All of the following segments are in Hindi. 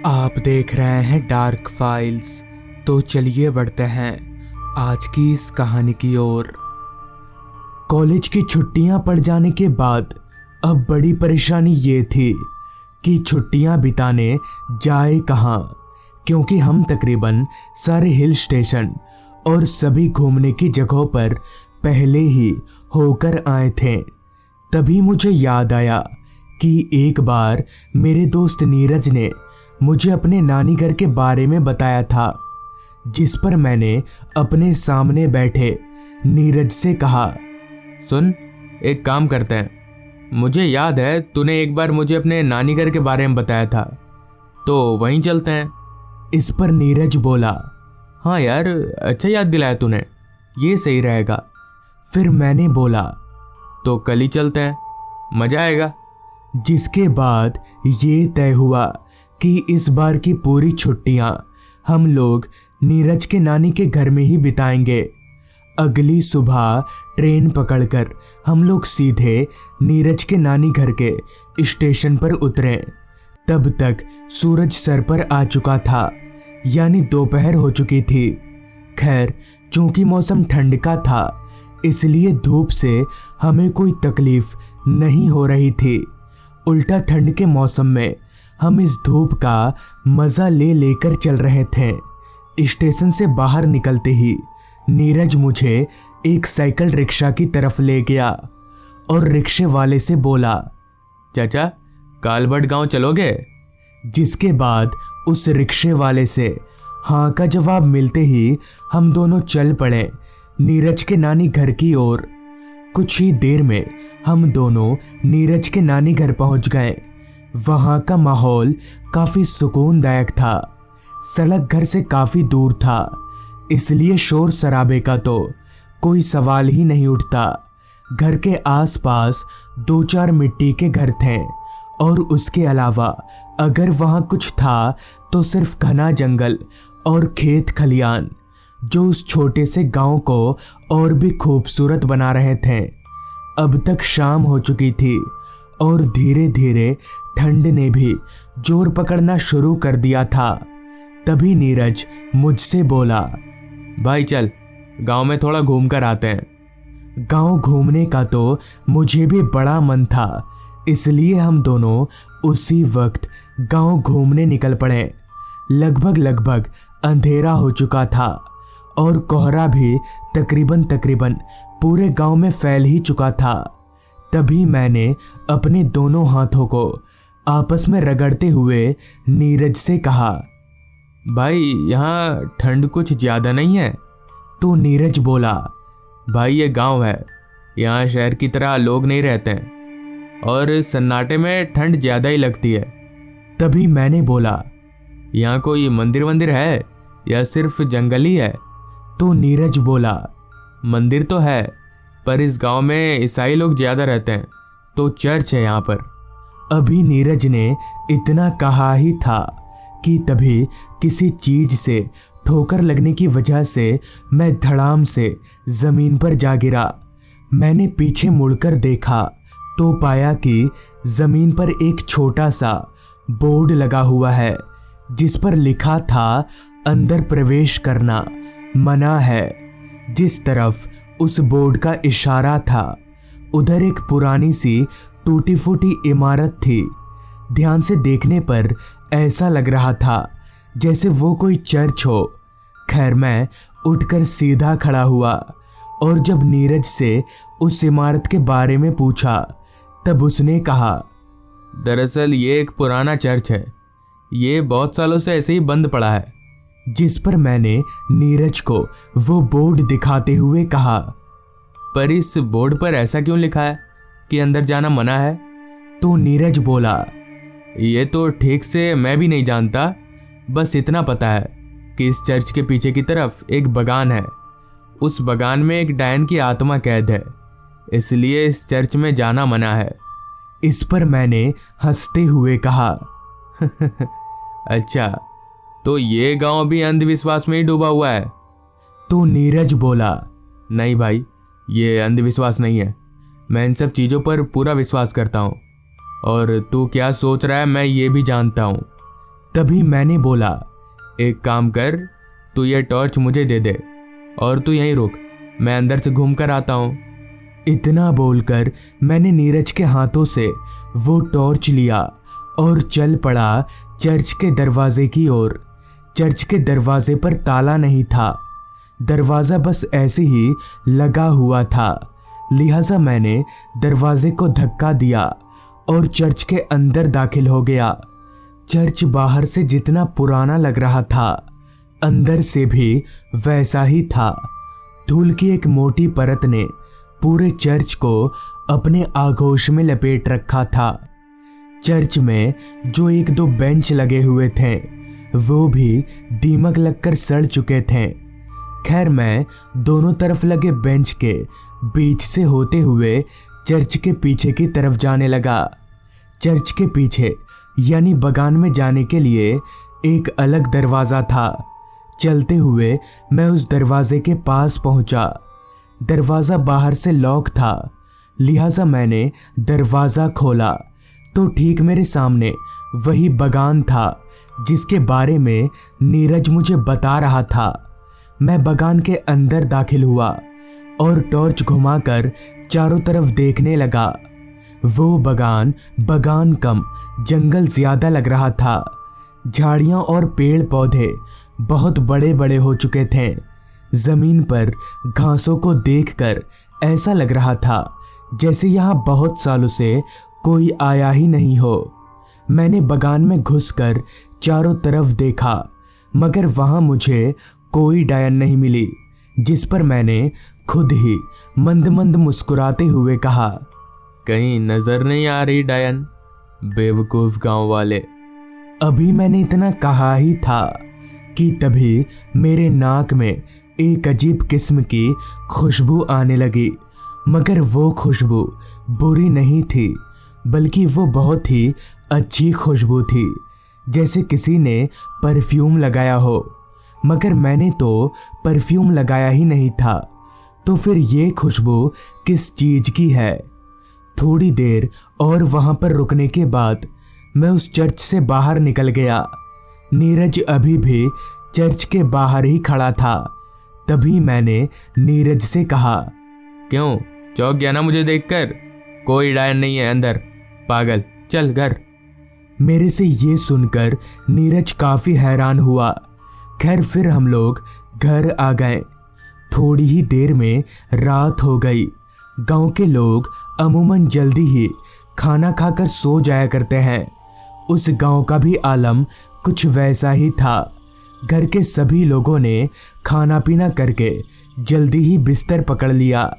आप देख रहे हैं डार्क फाइल्स। तो चलिए बढ़ते हैं आज की इस कहानी की ओर। कॉलेज की छुट्टियां पड़ जाने के बाद अब बड़ी परेशानी ये थी कि छुट्टियां बिताने जाए कहाँ, क्योंकि हम तकरीबन सारे हिल स्टेशन और सभी घूमने की जगहों पर पहले ही होकर आए थे। तभी मुझे याद आया कि एक बार मेरे दोस्त नीरज ने मुझे अपने नानी घर के बारे में बताया था, जिस पर मैंने अपने सामने बैठे नीरज से कहा, सुन, एक काम करते हैं। मुझे याद है तूने एक बार मुझे अपने नानी घर के बारे में बताया था, तो वहीं चलते हैं। इस पर नीरज बोला, हाँ यार, अच्छा याद दिलाया तूने, ये सही रहेगा। फिर मैंने बोला, तो कल ही चलते हैं, मजा आएगा। जिसके बाद ये तय हुआ कि इस बार की पूरी छुट्टियां हम लोग नीरज के नानी के घर में ही बिताएंगे। अगली सुबह ट्रेन पकड़कर हम लोग सीधे नीरज के नानी घर के स्टेशन पर उतरे। तब तक सूरज सर पर आ चुका था, यानी दोपहर हो चुकी थी। खैर, चूंकि मौसम ठंड का था, इसलिए धूप से हमें कोई तकलीफ नहीं हो रही थी। उल्टा ठंड के मौसम में हम इस धूप का मजा ले लेकर चल रहे थे। स्टेशन से बाहर निकलते ही नीरज मुझे एक साइकिल रिक्शा की तरफ ले गया और रिक्शे वाले से बोला, चाचा, कालबट गांव चलोगे? जिसके बाद उस रिक्शे वाले से हाँ का जवाब मिलते ही हम दोनों चल पड़े नीरज के नानी घर की ओर। कुछ ही देर में हम दोनों नीरज के नानी घर पहुंच गए। वहां का माहौल काफी सुकूनदायक था। सड़क घर से काफी दूर था, इसलिए शोर शराबे का तो कोई सवाल ही नहीं उठता। घर के आसपास 2-4 मिट्टी के घर थे और उसके अलावा अगर वहां कुछ था तो सिर्फ घना जंगल और खेत खलियान, जो उस छोटे से गांव को और भी खूबसूरत बना रहे थे। अब तक शाम हो चुकी थी और धीरे धीरे ठंड ने भी जोर पकड़ना शुरू कर दिया था। तभी नीरज मुझसे बोला, भाई चल, गांव में थोड़ा घूम कर आते हैं। गांव घूमने का तो मुझे भी बड़ा मन था, इसलिए हम दोनों उसी वक्त गांव घूमने निकल पड़े। लगभग अंधेरा हो चुका था और कोहरा भी तकरीबन पूरे गांव में फैल ही चुका था। तभी मैंने अपने दोनों हाथों को आपस में रगड़ते हुए नीरज से कहा, भाई यहाँ ठंड कुछ ज़्यादा नहीं है? तो नीरज बोला, भाई ये गांव है, यहाँ शहर की तरह लोग नहीं रहते हैं और सन्नाटे में ठंड ज़्यादा ही लगती है। तभी मैंने बोला, यहाँ कोई मंदिर वंदिर है या सिर्फ जंगल ही है? तो नीरज बोला, मंदिर तो है, पर इस गांव में ईसाई लोग ज़्यादा रहते हैं, तो चर्च है यहाँ पर। अभी नीरज ने इतना कहा ही था कि तभी किसी चीज से ठोकर लगने की वजह से मैं धड़ाम से जमीन पर जा गिरा। मैंने पीछे मुड़कर देखा तो पाया कि जमीन पर एक छोटा सा बोर्ड लगा हुआ है, जिस पर लिखा था, अंदर प्रवेश करना मना है। जिस तरफ उस बोर्ड का इशारा था, उधर एक पुरानी सी टूटी फूटी इमारत थी। ध्यान से देखने पर ऐसा लग रहा था जैसे वो कोई चर्च हो। खैर, मैं उठकर सीधा खड़ा हुआ और जब नीरज से उस इमारत के बारे में पूछा, तब उसने कहा, दरअसल ये एक पुराना चर्च है, ये बहुत सालों से ऐसे ही बंद पड़ा है। जिस पर मैंने नीरज को वो बोर्ड दिखाते हुए कहा, पर इस बोर्ड पर ऐसा क्यों लिखा है कि अंदर जाना मना है? तो नीरज बोला, ये तो ठीक से मैं भी नहीं जानता, बस इतना पता है कि इस चर्च के पीछे की तरफ एक बगान है। उस बगान में एक डायन की आत्मा कैद है, इसलिए इस चर्च में जाना मना है। इस पर मैंने हंसते हुए कहा, अच्छा, तो ये गांव भी अंधविश्वास में ही डूबा हुआ है? तो नीरज बोला, नहीं भाई, ये अंधविश्वास नहीं है, मैं इन सब चीज़ों पर पूरा विश्वास करता हूँ और तू क्या सोच रहा है मैं ये भी जानता हूँ। तभी मैंने बोला, एक काम कर, तू ये टॉर्च मुझे दे दे और तू यहीं रुक, मैं अंदर से घूम कर आता हूँ। इतना बोलकर मैंने नीरज के हाथों से वो टॉर्च लिया और चल पड़ा चर्च के दरवाजे की ओर। चर्च के दरवाजे पर ताला नहीं था, दरवाज़ा बस ऐसे ही लगा हुआ था। लिहाजा मैंने दरवाजे को धक्का दिया और चर्च के अंदर दाखिल हो गया। चर्च बाहर से जितना पुराना लग रहा था, अंदर से भी वैसा ही था। धूल की एक मोटी परत ने पूरे चर्च को अपने आगोश में लपेट रखा था। चर्च में जो एक दो बेंच लगे हुए थे वो भी दीमक लगकर सड़ चुके थे। खैर, मैं दोनों तरफ लगे बेंच के बीच से होते हुए चर्च के पीछे की तरफ जाने लगा। चर्च के पीछे यानी बगान में जाने के लिए एक अलग दरवाज़ा था। चलते हुए मैं उस दरवाजे के पास पहुंचा। दरवाज़ा बाहर से लॉक था, लिहाजा मैंने दरवाज़ा खोला तो ठीक मेरे सामने वही बगान था जिसके बारे में नीरज मुझे बता रहा था। मैं बगान के अंदर दाखिल हुआ और टॉर्च घुमाकर चारों तरफ देखने लगा। वो बगान कम जंगल ज़्यादा लग रहा था। झाड़ियाँ और पेड़ पौधे बहुत बड़े बड़े हो चुके थे। ज़मीन पर घासों को देखकर ऐसा लग रहा था जैसे यहाँ बहुत सालों से कोई आया ही नहीं हो। मैंने बगान में घुसकर चारों तरफ देखा, मगर वहाँ मुझे कोई डायन नहीं मिली, जिस पर मैंने खुद ही मंद मंद मुस्कुराते हुए कहा, कहीं नजर नहीं आ रही डायन, बेवकूफ गांव वाले। अभी मैंने इतना कहा ही था कि तभी मेरे नाक में एक अजीब किस्म की खुशबू आने लगी। मगर वो खुशबू बुरी नहीं थी, बल्कि वो बहुत ही अच्छी खुशबू थी, जैसे किसी ने परफ्यूम लगाया हो। मगर मैंने तो परफ्यूम लगाया ही नहीं था, तो फिर ये खुशबू किस चीज़ की है? थोड़ी देर और वहाँ पर रुकने के बाद मैं उस चर्च से बाहर निकल गया। नीरज अभी भी चर्च के बाहर ही खड़ा था। तभी मैंने नीरज से कहा, क्यों चौंक गया ना मुझे देखकर? कोई डायन नहीं है अंदर, पागल, चल घर। मेरे से ये सुनकर नीरज काफ़ी हैरान हुआ। खैर, फिर हम लोग घर आ गए। थोड़ी ही देर में रात हो गई। गांव के लोग अमूमन जल्दी ही खाना खाकर सो जाया करते हैं। उस गांव का भी आलम कुछ वैसा ही था। घर के सभी लोगों ने खाना पीना करके जल्दी ही बिस्तर पकड़ लिया।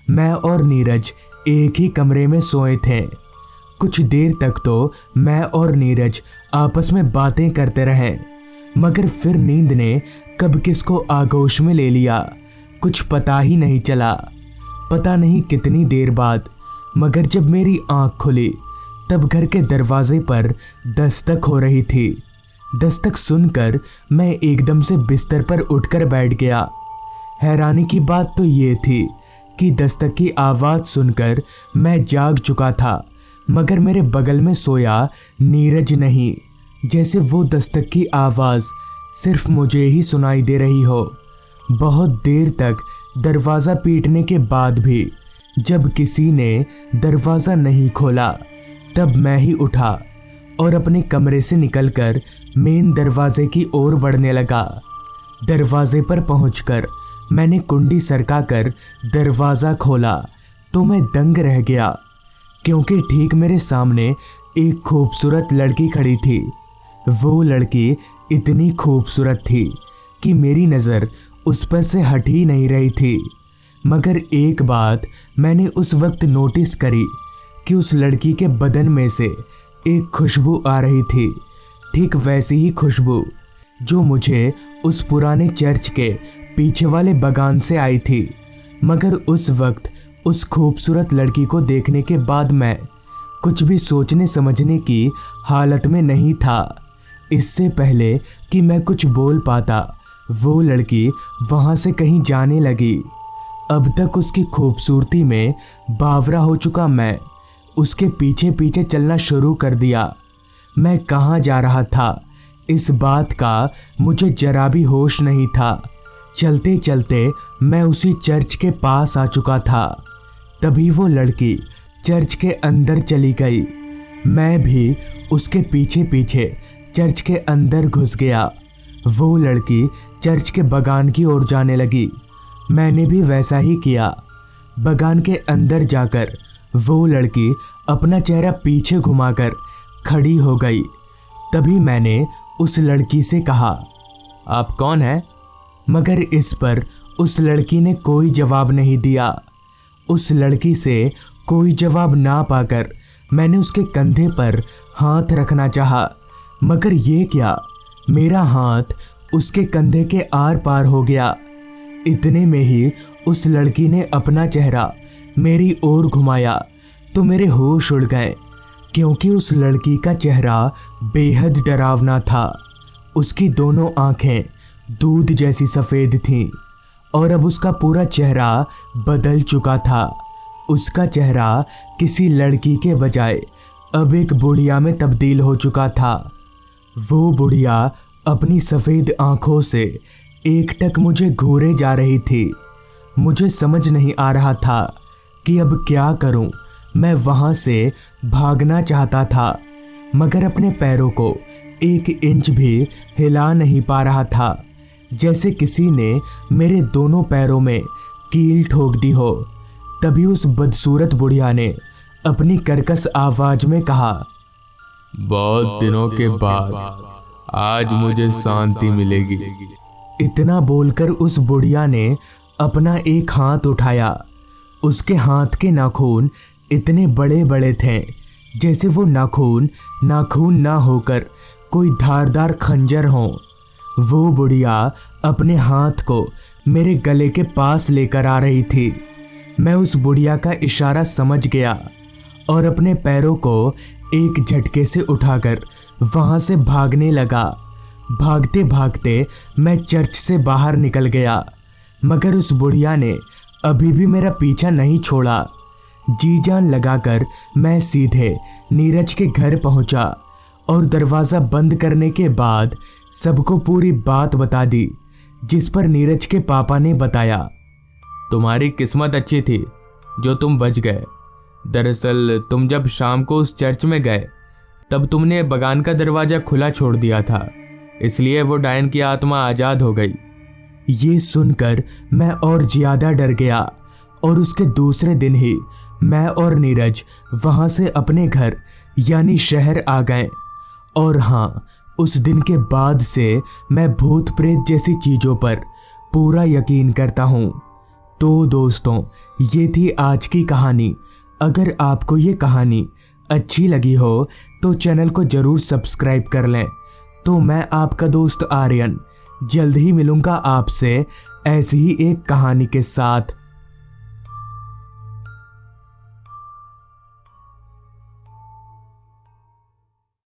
मैं और नीरज एक ही कमरे में सोए थे। कुछ देर तक तो मैं और नीरज आपस में बातें करते रहे, मगर फिर नींद ने कब किसको आगोश में ले लिया, कुछ पता ही नहीं चला। पता नहीं कितनी देर बाद, मगर जब मेरी आंख खुली तब घर के दरवाजे पर दस्तक हो रही थी। दस्तक सुनकर मैं एकदम से बिस्तर पर उठकर बैठ गया। हैरानी की बात तो ये थी कि दस्तक की आवाज़ सुनकर मैं जाग चुका था, मगर मेरे बगल में सोया नीरज नहीं, जैसे वो दस्तक की आवाज़ सिर्फ मुझे ही सुनाई दे रही हो। बहुत देर तक दरवाज़ा पीटने के बाद भी जब किसी ने दरवाज़ा नहीं खोला, तब मैं ही उठा और अपने कमरे से निकलकर मेन दरवाजे की ओर बढ़ने लगा। दरवाजे पर पहुंचकर मैंने कुंडी सरकाकर दरवाज़ा खोला तो मैं दंग रह गया, क्योंकि ठीक मेरे सामने एक खूबसूरत लड़की खड़ी थी। वो लड़की इतनी खूबसूरत थी कि मेरी नज़र उस पर से हट ही नहीं रही थी। मगर एक बात मैंने उस वक्त नोटिस करी कि उस लड़की के बदन में से एक खुशबू आ रही थी, ठीक वैसी ही खुशबू जो मुझे उस पुराने चर्च के पीछे वाले बगान से आई थी। मगर उस वक्त उस खूबसूरत लड़की को देखने के बाद मैं कुछ भी सोचने समझने की हालत में नहीं था। इससे पहले कि मैं कुछ बोल पाता, वो लड़की वहाँ से कहीं जाने लगी। अब तक उसकी खूबसूरती में बावरा हो चुका मैं उसके पीछे पीछे चलना शुरू कर दिया। मैं कहाँ जा रहा था इस बात का मुझे जरा भी होश नहीं था। चलते चलते मैं उसी चर्च के पास आ चुका था। तभी वो लड़की चर्च के अंदर चली गई। मैं भी उसके पीछे पीछे चर्च के अंदर घुस गया। वो लड़की चर्च के बगान की ओर जाने लगी। मैंने भी वैसा ही किया। बगान के अंदर जाकर वो लड़की अपना चेहरा पीछे घुमाकर खड़ी हो गई। तभी मैंने उस लड़की से कहा, आप कौन हैं? मगर इस पर उस लड़की ने कोई जवाब नहीं दिया। उस लड़की से कोई जवाब ना पाकर मैंने उसके कंधे पर हाथ रखना चाहा, मगर ये क्या, मेरा हाथ उसके कंधे के आर पार हो गया। इतने में ही उस लड़की ने अपना चेहरा मेरी ओर घुमाया तो मेरे होश उड़ गए, क्योंकि उस लड़की का चेहरा बेहद डरावना था। उसकी दोनों आंखें दूध जैसी सफ़ेद थीं और अब उसका पूरा चेहरा बदल चुका था। उसका चेहरा किसी लड़की के बजाय अब एक बुढ़िया में तब्दील हो चुका था। वो बुढ़िया अपनी सफ़ेद आंखों से एकटक मुझे घूरे जा रही थी। मुझे समझ नहीं आ रहा था कि अब क्या करूं। मैं वहां से भागना चाहता था, मगर अपने पैरों को 1 इंच भी हिला नहीं पा रहा था, जैसे किसी ने मेरे दोनों पैरों में कील ठोक दी हो। तभी उस बदसूरत बुढ़िया ने अपनी कर्कश आवाज में कहा, बहुत दिनों के बाद आज मुझे शांति मिलेगी। इतना बोलकर उस बुढ़िया ने अपना एक हाथ उठाया। उसके हाथ के नाखून इतने बड़े बड़े थे जैसे वो नाखून ना होकर कोई धारदार खंजर हो। वो बुढ़िया अपने हाथ को मेरे गले के पास लेकर आ रही थी। मैं उस बुढ़िया का इशारा समझ गया और अपने पैरों को एक झटके से उठाकर वहां से भागने लगा। भागते भागते मैं चर्च से बाहर निकल गया, मगर उस बुढ़िया ने अभी भी मेरा पीछा नहीं छोड़ा। जी जान लगाकर मैं सीधे नीरज के घर पहुंचा और दरवाज़ा बंद करने के बाद सबको पूरी बात बता दी, जिस पर नीरज के पापा ने बताया, तुम्हारी किस्मत अच्छी थी जो तुम बच गए। दरअसल तुम जब शाम को उस चर्च में गए तब तुमने बगान का दरवाज़ा खुला छोड़ दिया था, इसलिए वो डायन की आत्मा आज़ाद हो गई। ये सुनकर मैं और ज़्यादा डर गया और उसके दूसरे दिन ही मैं और नीरज वहाँ से अपने घर यानी शहर आ गए। और हाँ, उस दिन के बाद से मैं भूत प्रेत जैसी चीज़ों पर पूरा यकीन करता हूँ। तो दोस्तों, ये थी आज की कहानी। अगर आपको ये कहानी अच्छी लगी हो तो चैनल को ज़रूर सब्सक्राइब कर लें। तो मैं आपका दोस्त आर्यन जल्द ही मिलूँगा आपसे ऐसी ही एक कहानी के साथ।